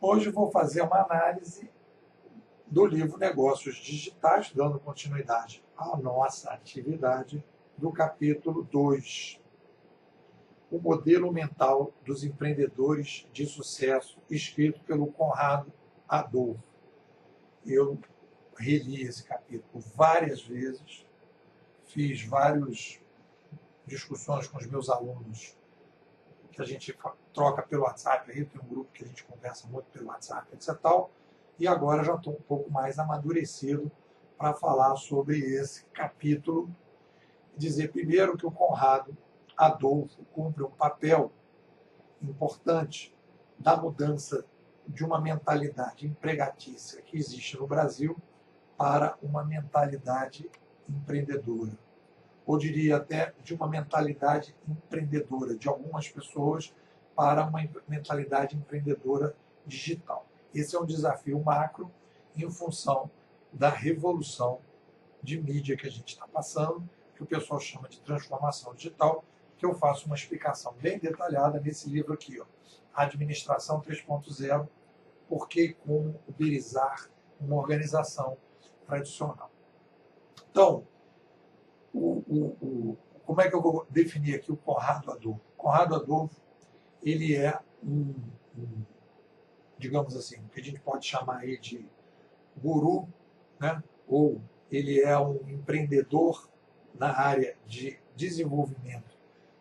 Hoje vou fazer uma análise do livro Negócios Digitais, dando continuidade à nossa atividade, do capítulo 2, o modelo mental dos empreendedores de sucesso, escrito pelo Conrado Adolfo. Eu reli esse capítulo várias vezes, fiz várias discussões com os meus alunos, que a gente troca pelo WhatsApp, aí tem um grupo que a gente conversa muito pelo WhatsApp, etc. E agora já estou um pouco mais amadurecido para falar sobre esse capítulo. Dizer primeiro que o Conrado Adolfo cumpre um papel importante da mudança de uma mentalidade empregatícia que existe no Brasil para uma mentalidade empreendedora. Ou diria até de uma mentalidade empreendedora de algumas pessoas para uma mentalidade empreendedora digital. Esse é um desafio macro em função da revolução de mídia que a gente está passando, que o pessoal chama de transformação digital, que eu faço uma explicação bem detalhada nesse livro aqui, ó, Administração 3.0, por que e como uberizar uma organização tradicional. Então, como é que eu vou definir aqui o Conrado Adolfo? Conrado Adolfo, ele é digamos assim, o que a gente pode chamar aí de guru, né? Ou ele é um empreendedor na área de desenvolvimento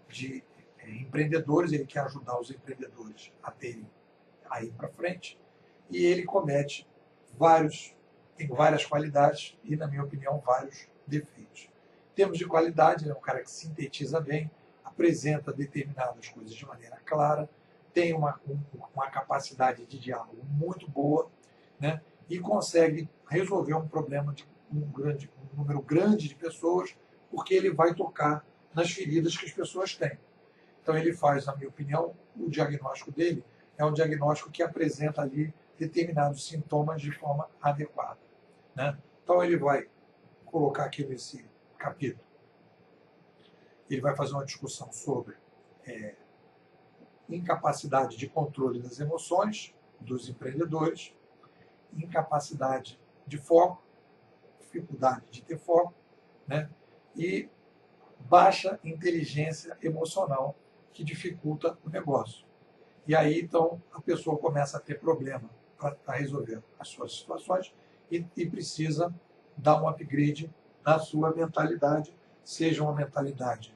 de empreendedores, ele quer ajudar os empreendedores a ir para frente, e ele tem várias qualidades e, na minha opinião, vários defeitos. Em termos de qualidade, ele é um cara que sintetiza bem, apresenta determinadas coisas de maneira clara, tem uma capacidade de diálogo muito boa, né? E consegue resolver um problema de um número grande de pessoas, porque ele vai tocar nas feridas que as pessoas têm. Então ele faz, na minha opinião, o diagnóstico dele é um diagnóstico que apresenta ali determinados sintomas de forma adequada, né? Então ele vai colocar aqui nesse capítulo, ele vai fazer uma discussão sobre incapacidade de controle das emoções dos empreendedores, incapacidade de foco, dificuldade de ter foco, né? E baixa inteligência emocional, que dificulta o negócio. E aí, então, a pessoa começa a ter problema para resolver as suas situações e precisa dar um upgrade na sua mentalidade, seja uma mentalidade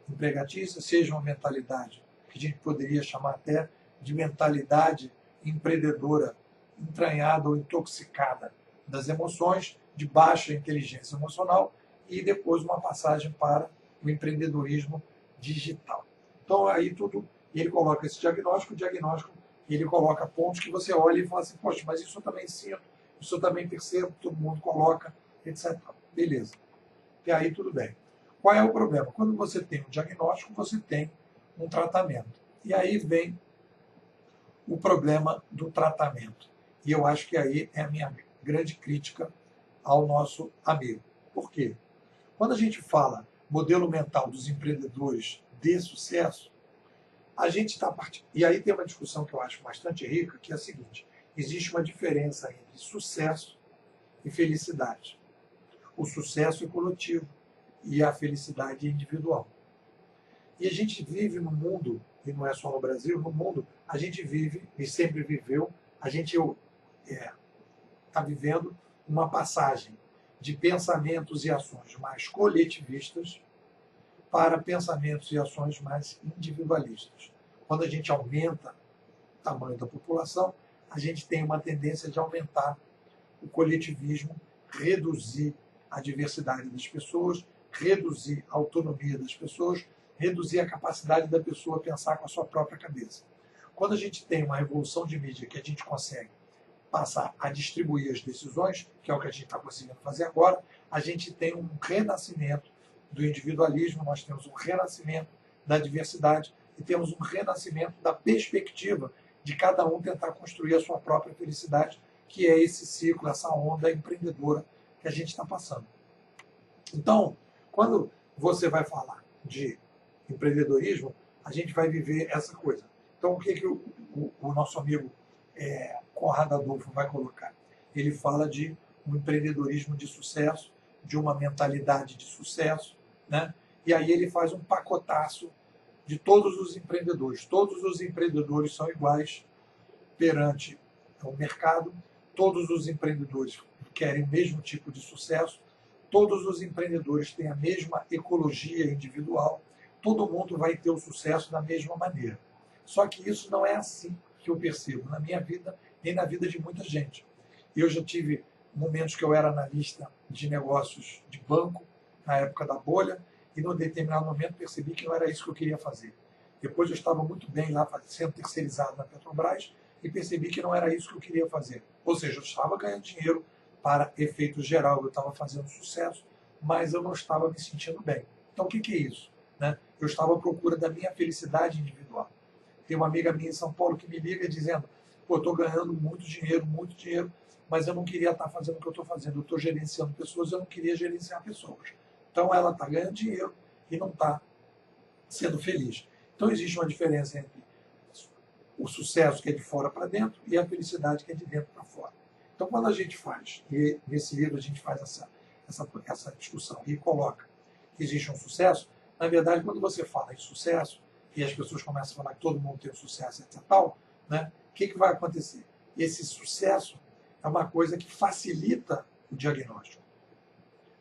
empregatícia, seja uma mentalidade que a gente poderia chamar até de mentalidade empreendedora, entranhada ou intoxicada das emoções, de baixa inteligência emocional, e depois uma passagem para o empreendedorismo digital. Então, aí tudo, ele coloca esse diagnóstico, ele coloca pontos que você olha e fala assim, poxa, mas isso eu também sinto, isso eu também percebo, todo mundo coloca, etc. Beleza. E aí tudo bem. Qual é o problema? Quando você tem um diagnóstico, você tem um tratamento. E aí vem o problema do tratamento. E eu acho que aí é a minha grande crítica ao nosso amigo. Por quê? Quando a gente fala modelo mental dos empreendedores de sucesso, a gente está partindo. E aí tem uma discussão que eu acho bastante rica, que é a seguinte: existe uma diferença entre sucesso e felicidade. O sucesso é coletivo e a felicidade é individual. E a gente vive no mundo, e não é só no Brasil, no mundo, a gente vive e sempre viveu, a gente está vivendo uma passagem de pensamentos e ações mais coletivistas para pensamentos e ações mais individualistas. Quando a gente aumenta o tamanho da população, a gente tem uma tendência de aumentar o coletivismo, reduzir a diversidade das pessoas, reduzir a autonomia das pessoas, reduzir a capacidade da pessoa pensar com a sua própria cabeça. Quando a gente tem uma revolução de mídia que a gente consegue passar a distribuir as decisões, que é o que a gente está conseguindo fazer agora, a gente tem um renascimento do individualismo, nós temos um renascimento da diversidade e temos um renascimento da perspectiva de cada um tentar construir a sua própria felicidade, que é esse ciclo, essa onda empreendedora que a gente está passando. Então, quando você vai falar de empreendedorismo, a gente vai viver essa coisa. Então, o que o nosso amigo Conrado Adolfo vai colocar. Ele fala de um empreendedorismo de sucesso, de uma mentalidade de sucesso, né? E aí ele faz um pacotaço de todos os empreendedores. Todos os empreendedores são iguais perante o mercado, todos os empreendedores querem o mesmo tipo de sucesso, todos os empreendedores têm a mesma ecologia individual, todo mundo vai ter o sucesso da mesma maneira. Só que isso não é assim que eu percebo na minha vida, nem na vida de muita gente. Eu já tive momentos que eu era analista de negócios de banco, na época da bolha, e num determinado momento percebi que não era isso que eu queria fazer. Depois eu estava muito bem lá, sendo terceirizado na Petrobras, e percebi que não era isso que eu queria fazer. Ou seja, eu estava ganhando dinheiro para efeito geral, eu estava fazendo sucesso, mas eu não estava me sentindo bem. Então o que é isso? Né? Eu estava à procura da minha felicidade individual. Tem uma amiga minha em São Paulo que me liga dizendo: pô, estou ganhando muito dinheiro, mas eu não queria estar fazendo o que eu estou fazendo. Eu estou gerenciando pessoas, eu não queria gerenciar pessoas. Então ela está ganhando dinheiro e não está sendo feliz. Então existe uma diferença entre o sucesso que é de fora para dentro e a felicidade que é de dentro para fora. Então quando a gente faz, e nesse livro a gente faz essa discussão e coloca que existe um sucesso, na verdade quando você fala em sucesso, e as pessoas começam a falar que todo mundo tem um sucesso, etc. Tal, né? O que vai acontecer? Esse sucesso é uma coisa que facilita o diagnóstico.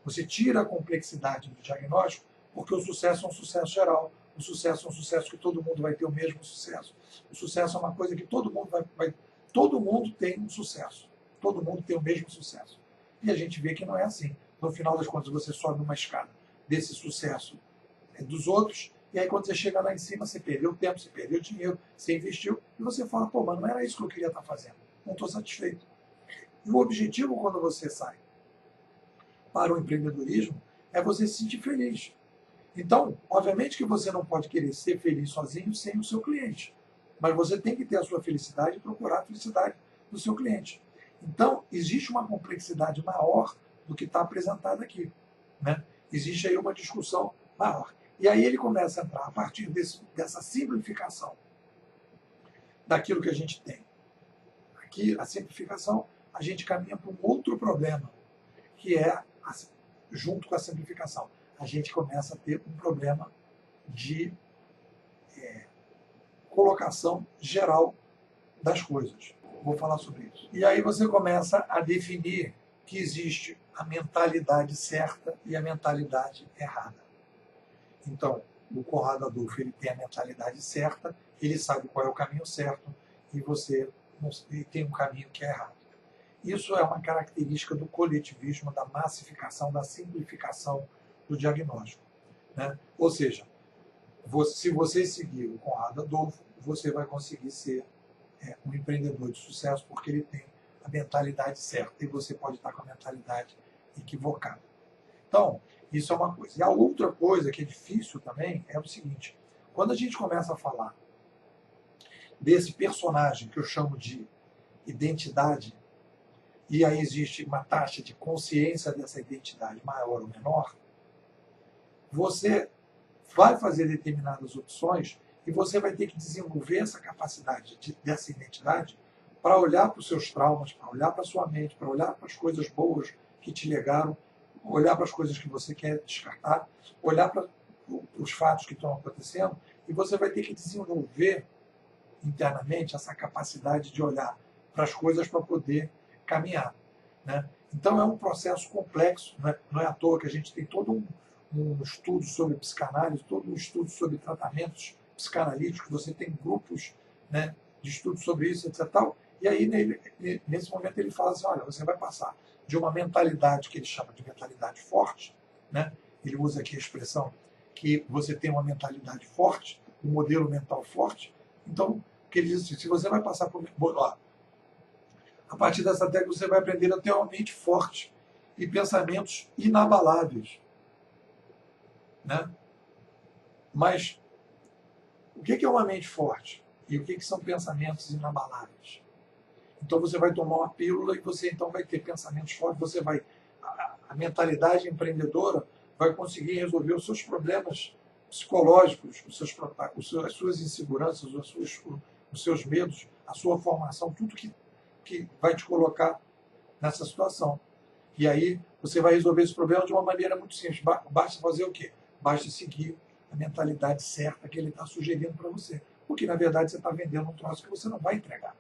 Você tira a complexidade do diagnóstico, porque o sucesso é um sucesso geral. O sucesso é um sucesso que todo mundo vai ter o mesmo sucesso. O sucesso é uma coisa que todo mundo todo mundo tem um sucesso. Todo mundo tem o mesmo sucesso. E a gente vê que não é assim. No final das contas, você sobe uma escada desse sucesso dos outros, e aí quando você chega lá em cima, você perdeu tempo, você perdeu dinheiro, você investiu, e você fala: pô, mas não era isso que eu queria estar fazendo. Não estou satisfeito. E o objetivo, quando você sai para o empreendedorismo, é você se sentir feliz. Então, obviamente que você não pode querer ser feliz sozinho sem o seu cliente. Mas você tem que ter a sua felicidade e procurar a felicidade do seu cliente. Então, existe uma complexidade maior do que está apresentado aqui. Né? Existe aí uma discussão maior. E aí ele começa a entrar, a partir dessa simplificação daquilo que a gente tem. Aqui, a simplificação, a gente caminha para um outro problema, que é, junto com a simplificação, a gente começa a ter um problema de colocação geral das coisas. Vou falar sobre isso. E aí você começa a definir que existe a mentalidade certa e a mentalidade errada. Então, o Conrado Adolfo, ele tem a mentalidade certa, ele sabe qual é o caminho certo, e você tem um caminho que é errado. Isso é uma característica do coletivismo, da massificação, da simplificação do diagnóstico. Né? Ou seja, se você seguir o Conrado Adolfo, você vai conseguir ser um empreendedor de sucesso, porque ele tem a mentalidade certa, e você pode estar com a mentalidade equivocada. Então, isso é uma coisa. E a outra coisa que é difícil também é o seguinte: quando a gente começa a falar desse personagem que eu chamo de identidade, e aí existe uma taxa de consciência dessa identidade maior ou menor, você vai fazer determinadas opções e você vai ter que desenvolver essa capacidade dessa identidade para olhar para os seus traumas, para olhar para a sua mente, para olhar para as coisas boas que te legaram, olhar para as coisas que você quer descartar, olhar para os fatos que estão acontecendo, e você vai ter que desenvolver internamente essa capacidade de olhar para as coisas para poder caminhar. Né? Então é um processo complexo, não é à toa que a gente tem todo um estudo sobre psicanálise, todo um estudo sobre tratamentos psicanalíticos, você tem grupos, né, de estudo sobre isso, etc. Tal, e aí nesse momento ele fala assim: olha, você vai passar de uma mentalidade que ele chama de mentalidade forte, né? Ele usa aqui a expressão que você tem uma mentalidade forte, um modelo mental forte. Então, que ele diz assim: se você vai passar por... Ó, a partir dessa técnica você vai aprender a ter uma mente forte e pensamentos inabaláveis. Né? Mas o que é uma mente forte? E o que são pensamentos inabaláveis? Então você vai tomar uma pílula e você então vai ter pensamentos fortes, você vai... A mentalidade empreendedora vai conseguir resolver os seus problemas psicológicos, as suas inseguranças, os seus medos, a sua formação, tudo que vai te colocar nessa situação. E aí você vai resolver esse problema de uma maneira muito simples. Basta fazer o quê? Basta seguir a mentalidade certa que ele está sugerindo para você. Porque, na verdade, você está vendendo um troço que você não vai entregar.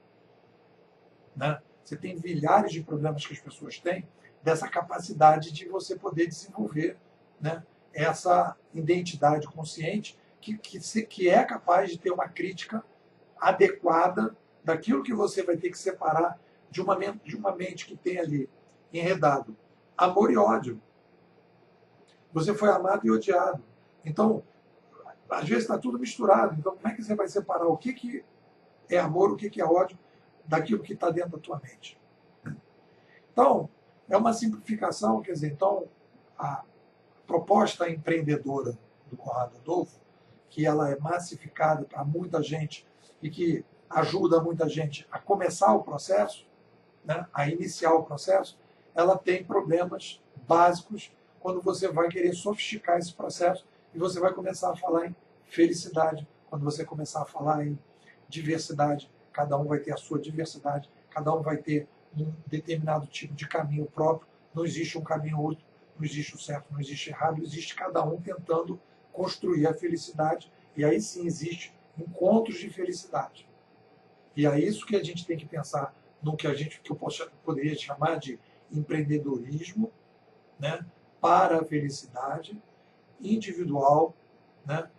Né? Você tem milhares de problemas que as pessoas têm dessa capacidade de você poder desenvolver, né, essa identidade consciente que é capaz de ter uma crítica adequada daquilo que você vai ter que separar de uma mente que tem ali enredado amor e ódio. Você foi amado e odiado. Então, às vezes está tudo misturado. Então, como é que você vai separar o que é amor, o que é ódio, daquilo que está dentro da tua mente? Então, é uma simplificação, quer dizer, então, a proposta empreendedora do Conrado Adolfo, que ela é massificada para muita gente e que ajuda muita gente a começar o processo, né, a iniciar o processo, ela tem problemas básicos quando você vai querer sofisticar esse processo e você vai começar a falar em felicidade, quando você começar a falar em diversidade, cada um vai ter a sua diversidade, cada um vai ter um determinado tipo de caminho próprio, não existe um caminho outro, não existe o certo, não existe o errado, existe cada um tentando construir a felicidade, e aí sim existe encontros de felicidade. E é isso que a gente tem que pensar no que eu poderia chamar de empreendedorismo, né, para a felicidade individual, né,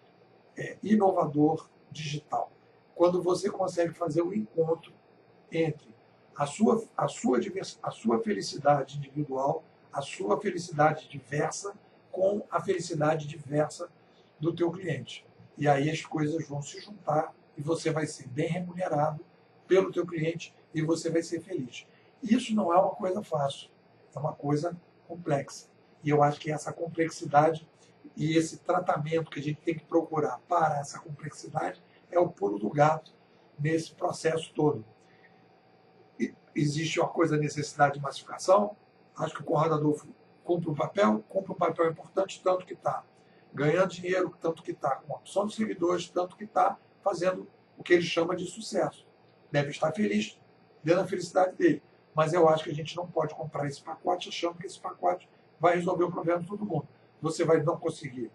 inovador, digital. Quando você consegue fazer o encontro entre a sua felicidade individual, a sua felicidade diversa, com a felicidade diversa do teu cliente. E aí as coisas vão se juntar e você vai ser bem remunerado pelo teu cliente e você vai ser feliz. Isso não é uma coisa fácil, é uma coisa complexa. E eu acho que essa complexidade e esse tratamento que a gente tem que procurar para essa complexidade é o pulo do gato nesse processo todo. Existe uma coisa, necessidade de massificação. Acho que o Conrado Adolfo cumpre um papel importante, tanto que está ganhando dinheiro, tanto que está com opção de seguidores, tanto que está fazendo o que ele chama de sucesso. Deve estar feliz, dando a felicidade dele. Mas eu acho que a gente não pode comprar esse pacote achando que esse pacote vai resolver o problema de todo mundo. Você vai não conseguir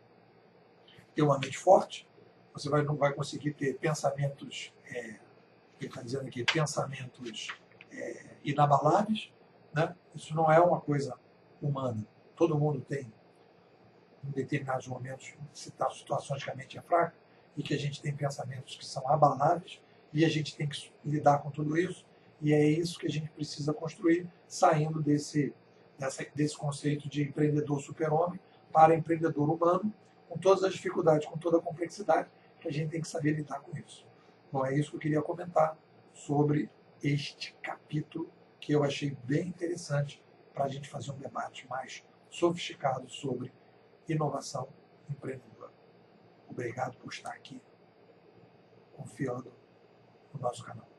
ter uma mente forte, você não vai conseguir ter pensamentos, ele está dizendo aqui, pensamentos inabaláveis, né? Isso não é uma coisa humana. Todo mundo tem, em determinados momentos, situações que a mente é fraca e que a gente tem pensamentos que são abaláveis e a gente tem que lidar com tudo isso e é isso que a gente precisa construir, saindo desse conceito de empreendedor super-homem para empreendedor humano, com todas as dificuldades, com toda a complexidade, que a gente tem que saber lidar com isso. Bom, é isso que eu queria comentar sobre este capítulo, que eu achei bem interessante para a gente fazer um debate mais sofisticado sobre inovação empreendedora. Obrigado por estar aqui, confiando no nosso canal.